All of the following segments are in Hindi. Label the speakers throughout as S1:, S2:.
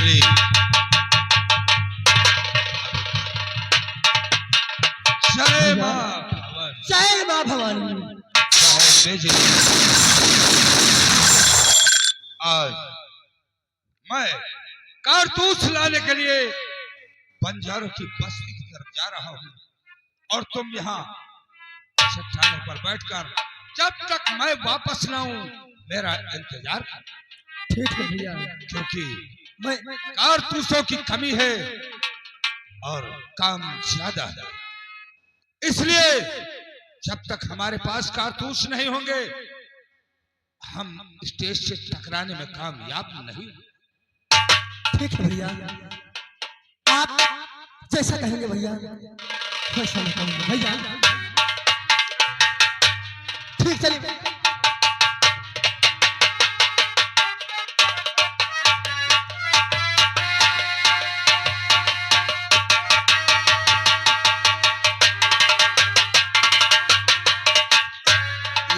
S1: बिजली, जय मां भवानी,
S2: जय मां भवानी।
S1: बिजली। आज मैं कारतूस लाने के लिए बंजारों की बस्ती की तरफ जा रहा हूँ और तुम यहाँ चट्टानों पर बैठकर जब तक मैं वापस ना आऊं मेरा इंतजार कर।
S2: ठीक है भैया,
S1: क्योंकि
S2: मैं
S1: कारतूसों की कमी है और काम ज्यादा है, इसलिए जब तक हमारे पास कारतूस नहीं होंगे हम स्टेज से टकराने में कामयाब नहीं।
S2: ठीक है भैया, आप जैसा कहेंगे भैया वैसा मैं करूंगा भैया। ठीक चलिए।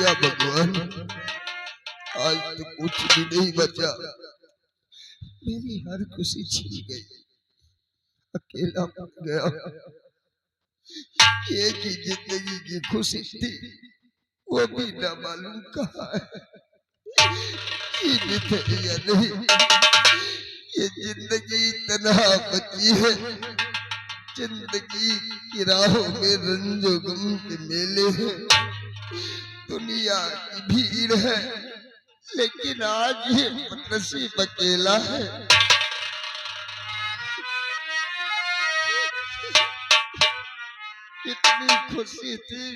S3: या भगवान, आज तो कुछ भी नहीं बचा, मेरी हर खुशी छिन गई, अकेला पड़ गया। ये की जिंदगी की खुशी थी वो भी न मालूम कहाँ है, जीवित है या नहीं। ये जिंदगी तन्हा बची है, जिंदगी की राहों में रंजो गम के मेले हैं, दुनिया की भीड़ है लेकिन आज ये नसीब अकेला है। कितनी खुशी थी,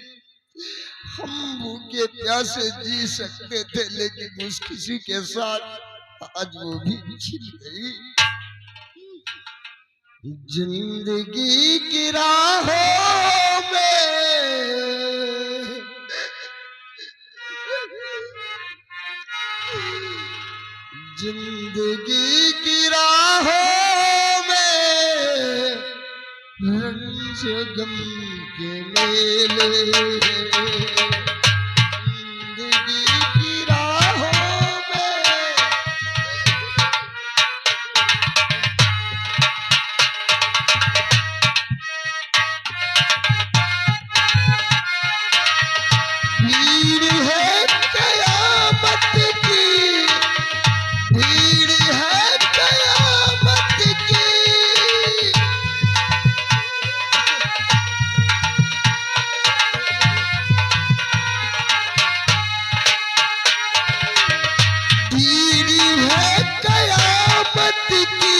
S3: हम भूखे प्यासे जी सकते थे, लेकिन उस खुशी के साथ आज वो भी छिन गई। जिंदगी की राहों में जिंदगी की राहों में रंज गम के मेले, जिंदगी की राहों में भीड़ है कयामत की, भीड़ है कयामत की, भीड़ है कयामत की,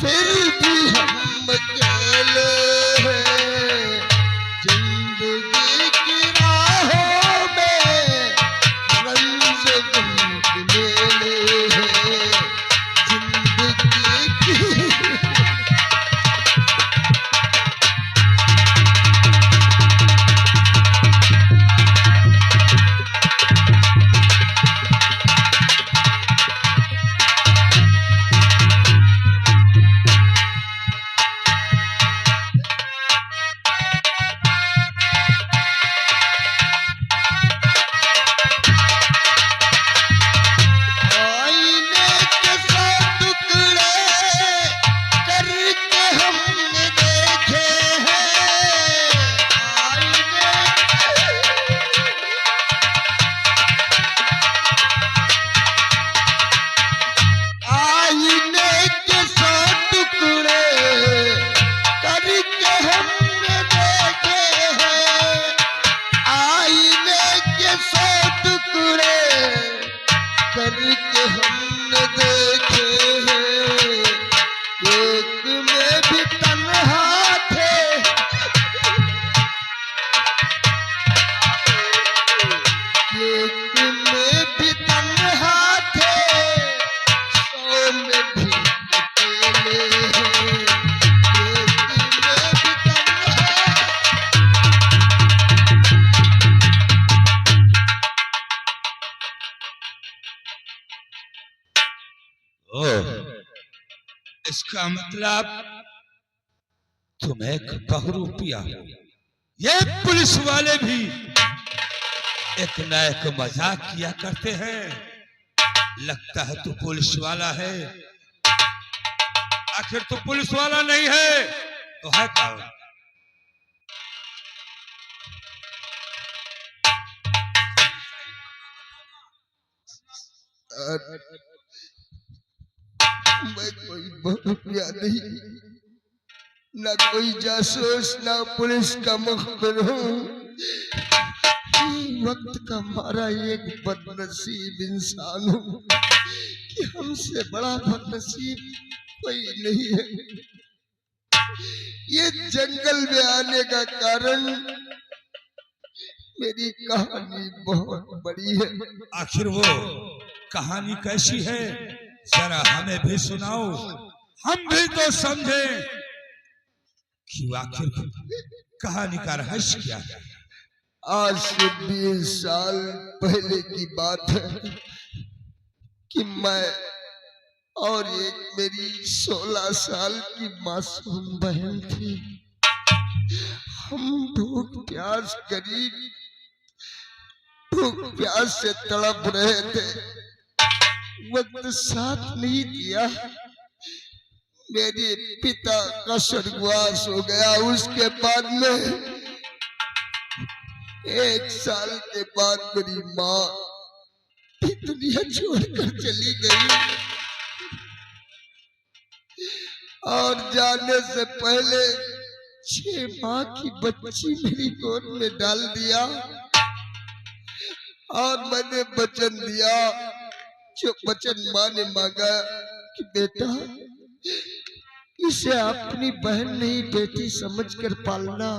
S3: फिर भी हम अकेले हैं। जिंदगी की राहों में रंज गम के मेले हैं, जिंदगी की आईने के सौ टुकड़े करके हमने देखे हैं। आईने के सौ टुकड़े करके हमने देखे हैं। आईने के सौ टुकड़े करके हमने देखे हैं, एक में भी तन्हा थे, एक में भी तन्हा थे, सौ में भी अकेले हैं, एक में भी तन्हा।
S1: ओह, इसका मतलब तुम एक बहुरूपिया हो। ये पुलिस वाले भी एक न एक मजाक किया करते हैं, लगता है तू पुलिस वाला है आखिर तू पुलिस वाला नहीं है तो है कौन?
S3: मैं कोई बहुरिया नहीं, ना कोई जासूस, ना पुलिस का मुखबिर हूँ। वक्त का मारा एक बदनसीब इंसान हूँ कि हमसे बड़ा बदनसीब कोई नहीं है। ये जंगल में आने का कारण मेरी कहानी बहुत बड़ी है।
S1: आखिर वो कहानी कैसी है, जरा हमें भी सुनाओ, हम भी तो समझे कि आखिर कहानी का रहस्य क्या है।
S3: आज से 20 साल पहले की बात है कि मैं और एक मेरी 16 साल की मासूम बहन थी। हम भूख प्यास से तड़प रहे थे। वक्त साथ नहीं दिया। मेरे पिता का स्वर्गवास हो गया। उसके बाद में 1 साल के बाद मेरी माँ दुनिया छोड़कर चली गई और जाने से पहले 6 माह की बच्ची मेरी गोद में डाल दिया और मैंने वचन दिया, जो वचन माँ ने मांगा कि बेटा इसे अपनी बहन नहीं बेटी समझकर पालना।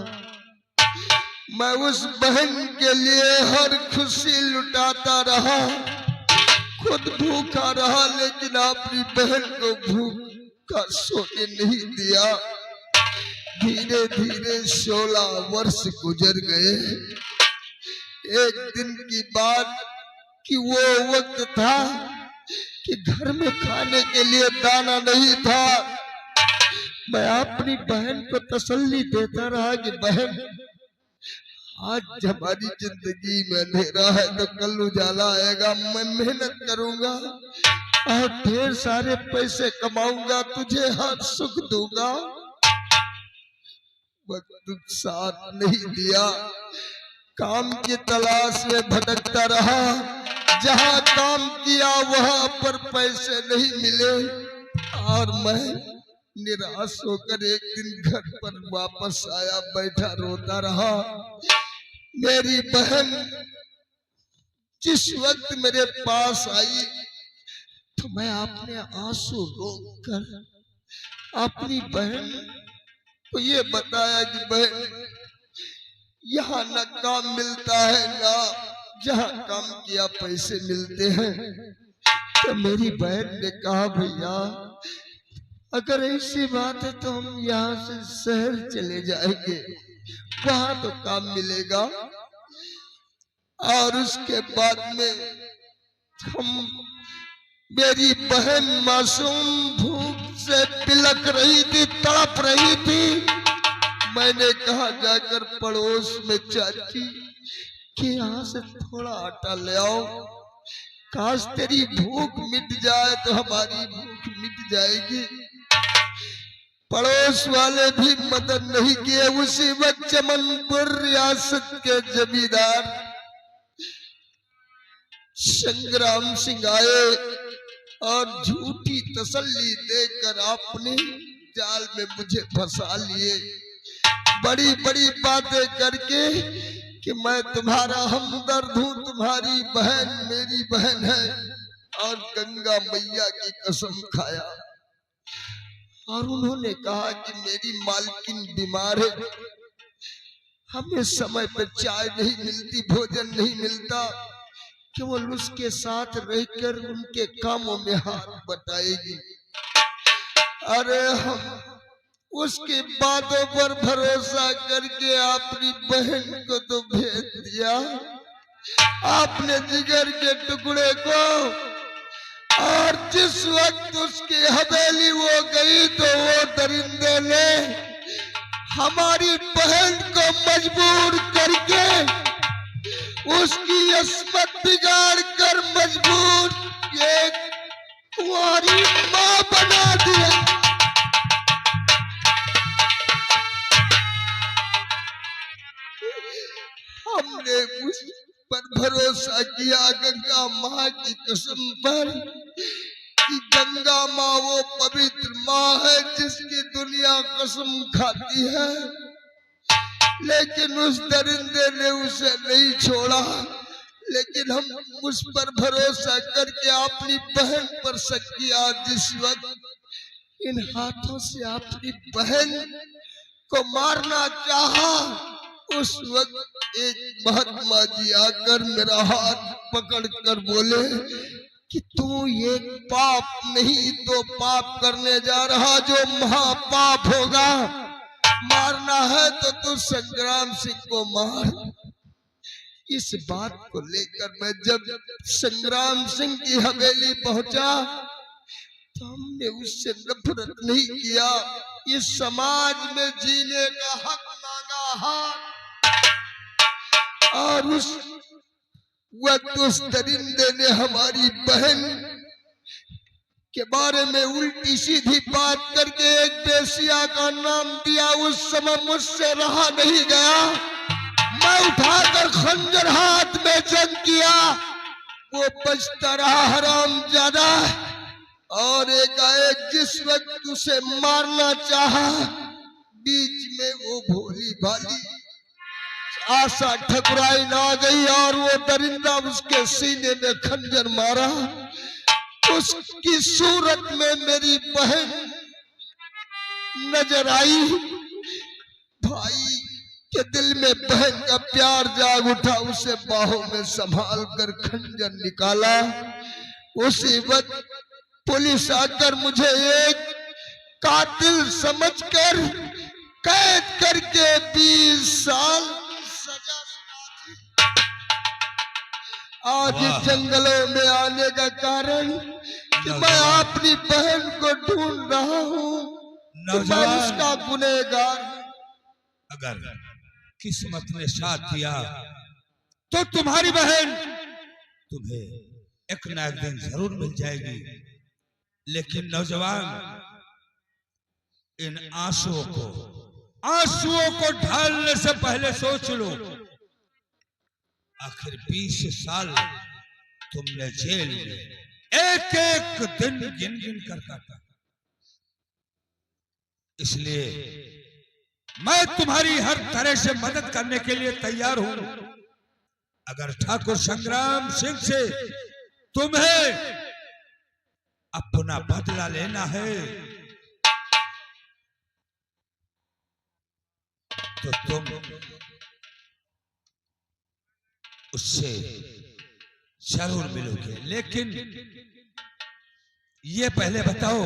S3: मैं उस बहन के लिए हर खुशी लुटाता रहा, खुद भूखा रहा, लेकिन अपनी बहन को भूखा सोने नहीं दिया। धीरे धीरे 16 वर्ष गुजर गए। एक दिन की बात कि वो वक्त था कि घर में खाने के लिए दाना नहीं था। मैं अपनी बहन को तसल्ली देता रहा कि बहन आज हमारी जिंदगी में अंधेरा है तो कल उजाला आएगा। मैं मेहनत करूंगा और ढेर सारे पैसे कमाऊंगा, तुझे हर सुख दूंगा। वक्त साथ नहीं दिया। काम की तलाश में भटकता रहा। जहां काम किया वहां पर पैसे नहीं मिले और मैं निराश होकर एक दिन घर पर वापस आया, बैठा रोता रहा। मेरी बहन जिस वक्त मेरे पास आई तो मैं अपने आंसू रोककर अपनी बहन को ये बताया कि बहन यहाँ न काम मिलता है, ना जहाँ काम किया पैसे मिलते हैं। तो मेरी बहन ने कहा भैया अगर ऐसी बात है तो हम यहाँ से शहर चले जाएंगे, वहां तो काम मिलेगा। और उसके बाद में मेरी बहन मासूम भूख से बिलख रही थी, तड़प रही थी। मैंने कहा जाकर पड़ोस में चाची कि यहाँ से थोड़ा आटा ले आओ, काश तेरी भूख मिट जाए तो हमारी भूख मिट जाएगी। पड़ोस वाले भी मदद नहीं किए। उसी वक्त चमनपुर रियासत के जमींदार संग्राम सिंह आए और झूठी तसल्ली देकर अपने जाल में मुझे फंसा लिए, बड़ी बड़ी बातें करके कि मैं तुम्हारा हमदर्द हूँ, तुम्हारी बहन मेरी बहन है, और गंगा मैया की कसम खाया। और उन्होंने कहा कि मेरी मालकिन बीमार है, हमें समय पर चाय नहीं मिलती, भोजन नहीं मिलता, केवल उसके साथ रहकर उनके कामों में हाथ बटाएगी। अरे हम उसकी बातों पर भरोसा करके अपनी बहन को तो भेज दिया, आपने जिगर के टुकड़े को। और जिस वक्त उसकी हवेली वो गई तो वो दरिंदे ने हमारी बहन को मजबूर करके उसकी अस्मत बिगाड़ कर मजबूर एक कुंवारी मां बना दिया। मैया गंगा माँ की कसम पर कि गंगा माँ वो पवित्र माँ है जिसकी दुनिया कसम खाती है, लेकिन उस दरिंदे ने उसे नहीं छोड़ा। लेकिन हम उस पर भरोसा करके अपनी बहन पर शक किया। जिस वक्त इन हाथों से अपनी बहन को मारना चाहा, उस वक्त एक महात्मा जी आकर मेरा हाथ पकड़कर बोले कि तू ये पाप नहीं तो पाप करने जा रहा जो महापाप होगा। मारना है तो तू संग्राम सिंह को मार। इस बात को लेकर मैं जब संग्राम सिंह की हवेली पहुंचा तो हमने उससे नफरत नहीं किया, इस समाज में जीने का हक मांगा है। और उस वक्त उस दरिंदे ने हमारी बहन के बारे में उल्टी सीधी बात करके एक बेसिया का नाम दिया। उस समय मुझसे रहा नहीं गया, मैं उठाकर खंजर हाथ में जंग किया। वो बचता रहा हरामजादा, और एकाएक जिस वक्त उसे मारना चाहा, बीच में वो भोली भाली आशा ठकुराइन आ गई और वो दरिंदा उसके सीने में खंजर मारा। उसकी सूरत में मेरी बहन नजर आई। भाई के दिल में बहन का प्यार जाग उठा, उसे बाहों में संभाल कर खंजर निकाला। उसी वक्त पुलिस आकर मुझे एक कातिल समझकर कैद करके 20 साल सजा सुनाई। आज इस जंगलों में आने का कारण कि मैं अपनी बहन को ढूंढ रहा हूँ, मैं उसका गुनहगार।
S1: अगर किस्मत ने साथ दिया तो तुम्हारी बहन तुम्हें एक न एक दिन जरूर मिल जाएगी। लेकिन नौजवान, इन आंसुओं को ढालने से पहले सोच लो, आखिर 20 साल तुमने जेल में एक एक दिन गिन गिन कर काटा। इसलिए मैं तुम्हारी हर तरह से मदद करने के लिए तैयार हूं। अगर ठाकुर संग्राम सिंह से तुम्हें अपना बदला लेना है तो तुम उससे जरूर मिलोगे। लेकिन ये पहले बताओ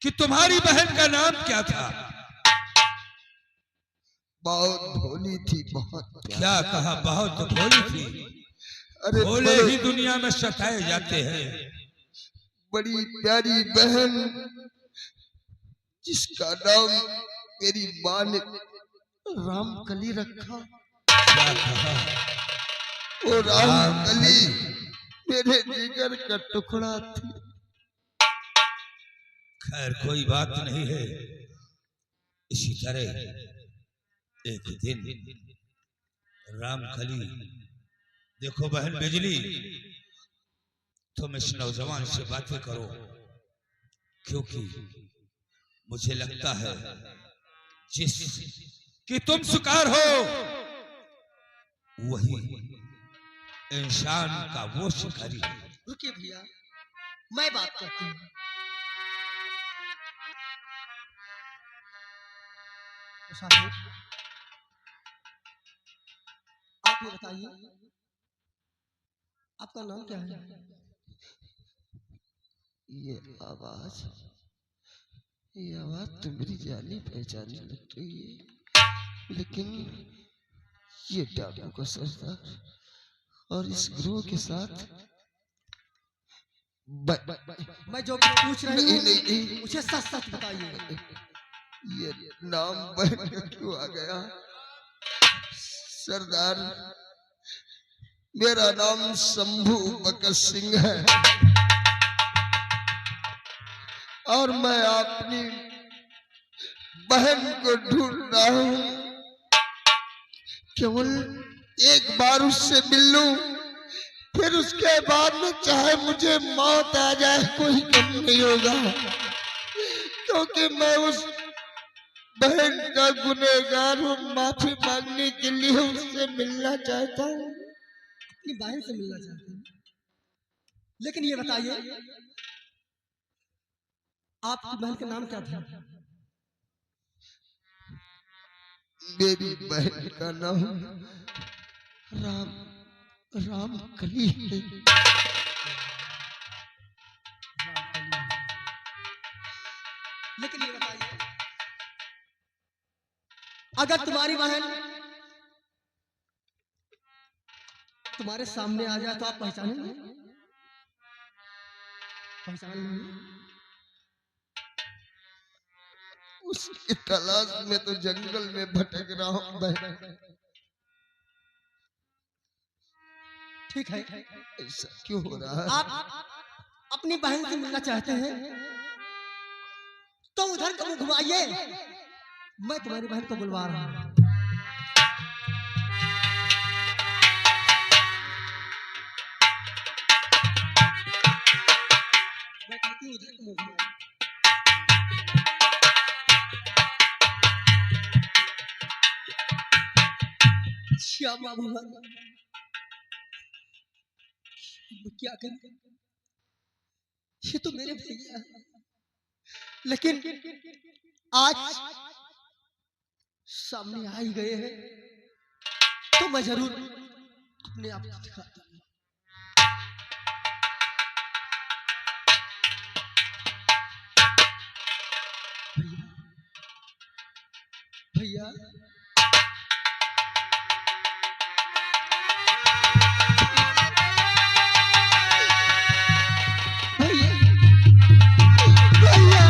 S1: कि तुम्हारी बहन का नाम क्या था?
S3: बहुत भोली थी, बहुत।
S1: क्या कहा? बहुत भोली थी।
S3: अरे
S1: भोले ही दुनिया में सताए जाते हैं।
S3: बड़ी प्यारी बहन जिसका नाम मेरी माँ ने रामकली रखा।
S1: क्या कहा?
S3: वो रामकली मेरे जिगर का टुकड़ा थी।
S1: खैर कोई बात नहीं है। इसी तरह एक दिन रामकली, देखो बहन बिजली, तुम इस नौजवान से बातें करो, क्योंकि मुझे लगता है जिस कि तुम शिकार हो वही इंसान का वो शिकारी है।
S2: रुकिए भैया, मैं बात करती हूँ। आप ये बताइए, आपका नाम क्या है?
S3: ये आवाज तो मेरी जानी पहचानी लग रही है, लेकिन ये डाकू का सरदार और इस गिरोह के साथ
S2: मैं जो पूछ रही हूँ
S3: नहीं,
S2: मुझे सच सच बताइए।
S3: ये नाम बहन का क्यों आ गया? सरदार, मेरा नाम शंभू भगत सिंह है और मैं अपनी बहन को ढूंढ रहा हूं। केवल एक बार उससे मिल लूं फिर उसके बाद में चाहे मुझे मौत आ जाए कोई कम नहीं होगा, क्योंकि मैं उस बहन का गुनहगार हूँ। माफी मांगने के लिए उससे मिलना चाहता हूँ।
S2: अपनी बहन से मिलना चाहते हैं, लेकिन ये बताइए आपकी बहन का नाम क्या था?
S3: मेरी बहन का नाम राम राम कली है।
S2: लेकिन ये बताइए अगर तुम्हारी बहन तुम्हारे सामने आ जाए तो आप पहचानेंगे? पहचान लेंगे?
S3: उसकी तलाश में तो जंगल में भटक रहा हूँ बहन।
S2: ठीक है,
S3: ऐसा क्यों हो रहा है?
S2: आप अपनी बहन से मिलना चाहते हैं तो उधर को मुंह घुमाइए, मैं तुम्हारी बहन को बुलवा रहा हूँ। मैं कहती हूँ उधर को मुंह घुमाइए। श्यामा भगवान, अब क्या करें? ये तो मेरे भैया हैं। लेकिन आज सामने आ ही गए हैं तो मैं जरूर अपने आप को दिखाता हूँ। भैया, भैया, भैया,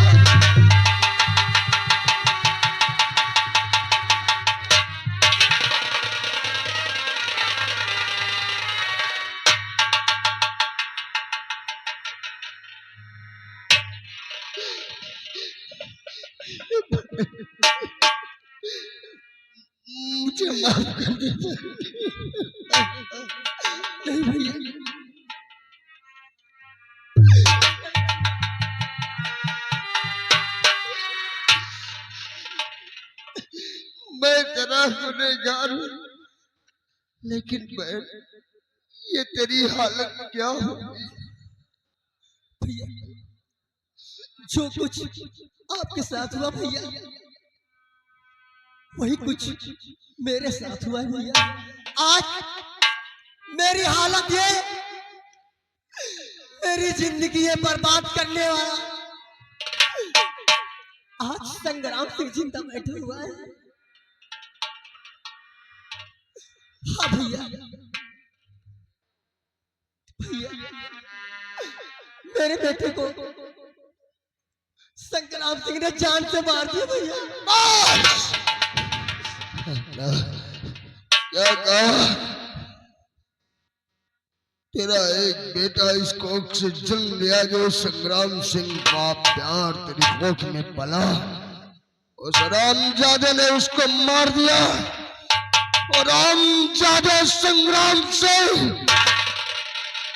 S3: मुझे माफ कर दे।
S2: नहीं भैया,
S3: मैं तेरा गुनहगार हूँ, लेकिन बहन ये तेरी हालत क्या होगी?
S2: भैया, जो कुछ आपके साथ हुआ भैया, वही कुछ मेरे साथ हुआ है भैया। आज मेरी हालत ये, मेरी जिंदगी ये बर्बाद करने वाला आज संग्राम सिंह जिंदा बैठा हुआ है। हाँ भैया, भैया, मेरे बेटे को संग्राम सिंह ने जान से मार दिया भैया।
S3: क्या कहा? तेरा एक बेटा इस कोख से जन्म लिया जो संग्राम सिंह का प्यार तेरी कोख में पला, उस रामजादे ने उसको मार दिया। और रामजादे संग्राम सिंह,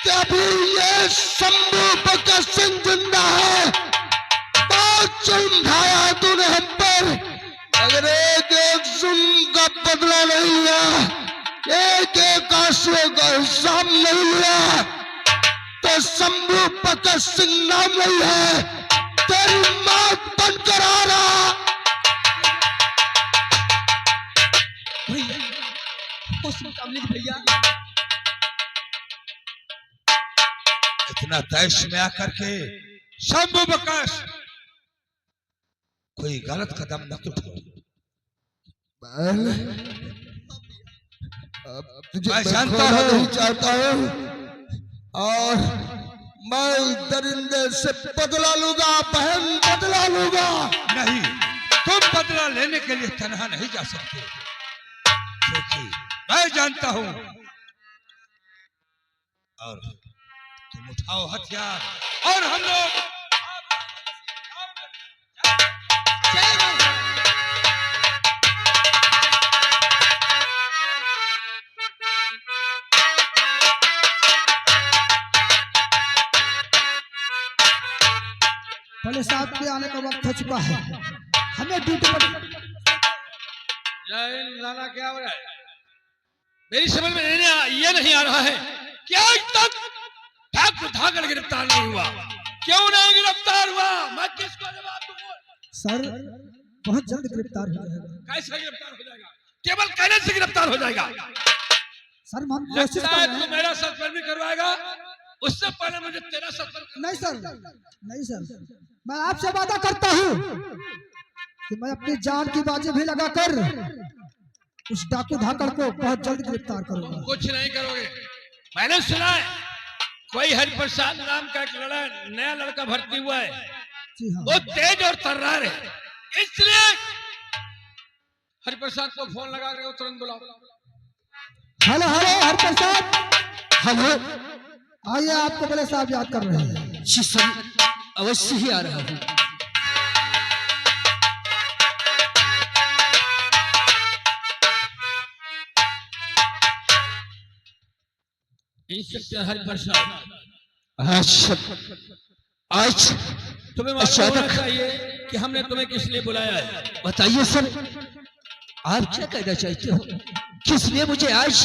S3: तभी ये शंभू भगत सिंह जिंदा है। बहुत जुल्म ढाया तूने हम पर, अगर एक एक जुल्म का बदला नहीं लिया, एक एक आंसू का हिसाब नहीं लिया, तो शंभू भगत सिंह नाम नहीं है। तेरी मौत बनकर आ रहा।
S2: भैया, होश में काम लीजिए भैया।
S1: इतना तैश में आकर के शंभू बकस कोई गलत कदम न उठाओ।
S3: अब तुझे
S1: मैं
S3: मैं
S1: जानता
S3: खोना
S1: हूं।
S3: नहीं चाहता हूं, और मैं दरिंदे से बदला लूंगा बहन, बदला लूंगा।
S1: नहीं, तुम बदला लेने के लिए तन्हा नहीं जा सकते, क्योंकि मैं जानता हूं। और तुम उठाओ हथियार और हम लोग
S2: पहले साहब के आने का वक्त हो चुका है, हमें ड्यूटी पर।
S1: जय हिंद। लाला क्या हो रहा है? मेरी समझ में ये नहीं आ रहा है कि आज तक ठाकुर धाकड़ गिरफ्तार नहीं हुआ। क्यों नहीं गिरफ्तार हुआ? मैं किसको जवाब दूंगा?
S2: सर बहुत जल्द गिरफ्तार हो जाएगा।
S1: कैसे गिरफ्तार हो जाएगा? केवल कहने से गिरफ्तार हो जाएगा?
S2: सर हम कोशिश
S1: लगता
S2: कर
S1: है
S2: रहे
S1: तू
S2: हैं।
S1: मेरा सत्कर्मी करवाएगा, उससे पहले मुझे तेरा सत्कर्मी।
S2: नहीं सर, नहीं सर, मैं आपसे वादा करता हूँ कि मैं अपनी जान की बाजी भी लगाकर उस डाकू धाकड़ को बहुत जल्द गिरफ्तार करूंगा।
S1: कुछ नहीं करोगे। मैंने सुना है कोई हरिप्रसाद नाम का एक नया लड़का भर्ती हुआ है।
S2: जी हाँ।
S1: वो तेज और तर्रार है, इसलिए हरिप्रसाद को फोन लगा रहे हो, तुरंत बुलाओ।
S2: हेलो हेलो हरप्रसाद, हेलो, आइए, आपको बड़े साहब याद कर रहे हैं।
S3: जी सर, अवश्य ही आ रहा हूँ।
S1: इंस्पेक्टर हरिप्रसाद,
S3: आज
S1: तुम्हें मालूम होना चाहिए कि हमने तुम्हें किस लिए बुलाया है।
S3: बताइए सर, आप क्या कहना चाहते हो? किस लिए मुझे आज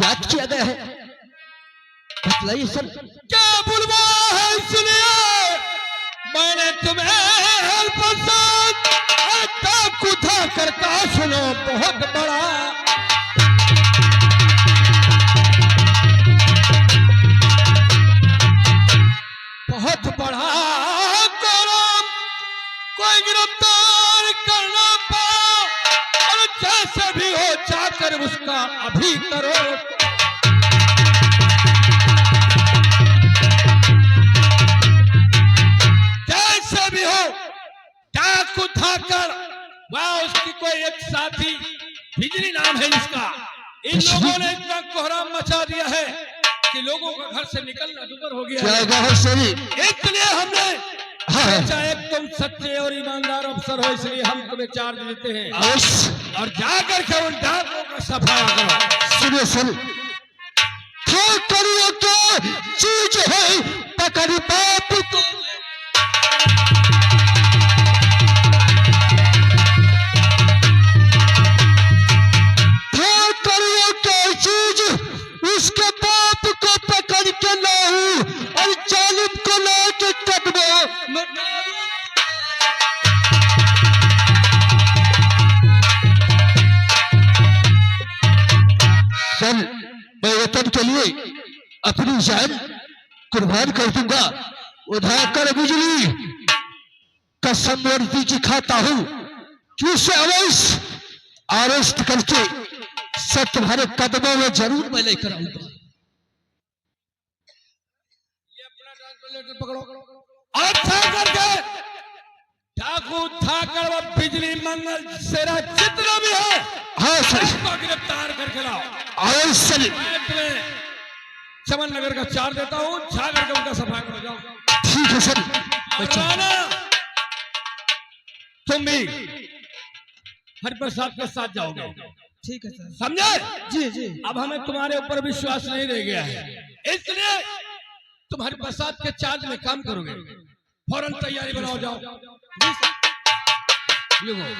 S3: याद किया गया है? बतलाइए सर।
S1: क्या बुलवा है इसलिए मैंने तुम्हें हरिप्रसाद डाकू धाकड़ का सुनो बहुत बड़ा काम कोई गिरफ्तार करना पाओ, और जैसे भी हो जाकर उसका अभी करो। जैसे भी हो डाकू धाकड़, वह उसकी कोई एक साथी बिजली नाम है जिसका, इन लोगों ने इतना कोहराम मचा दिया है कि लोगों का घर से निकलना दुभर हो गया है। इसलिए हमने चाहे तुम सच्चे और ईमानदार अफसर हो, इसलिए हम तुम्हें चार्ज देते हैं और जाकर के उन डाकुओं का सफाया करो।
S3: सुनिए सर, करियो क्या चीज है पकड़ बाप को। करियो क्या चीज उसके बाप को पकड़ के लाऊं और जालिम को लाके कदमों। सर, मैं वतन के लिए अपनी जान कुर्बान कर दूंगा। उधाकर बिजली कसम वर्दी की खाता हूं कि उसे अवश्य अरेस्ट करके सब तुम्हारे कदमों में जरूर मैं लेकर आऊंगा।
S1: ये अपना ट्रांसलेटर पकड़ो और करके डाकू धाकड़ व बिजली मंगल सेरा जितना भी है,
S3: हाँ सर,
S1: सबको गिरफ्तार करके लाओ।
S3: अवश्य।
S1: मैं तुम्हें चमन नगर का चार्ज देता हूँ, जाकर के उनका सफाया करो। जाओ।
S3: ठीक है सर।
S1: तुम भी हरिप्रसाद के साथ जाओगे,
S2: ठीक है सर।
S1: समझे?
S2: जी जी।
S1: अब हमें तुम्हारे ऊपर विश्वास नहीं रह गया है, इसलिए तुम हरिप्रसाद के चार्ज में काम करोगे। फौरन तैयारी बनाओ, जाओ। जी सर।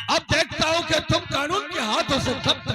S1: अब देखता हूं कि तुम कानून के हाथों से कब तक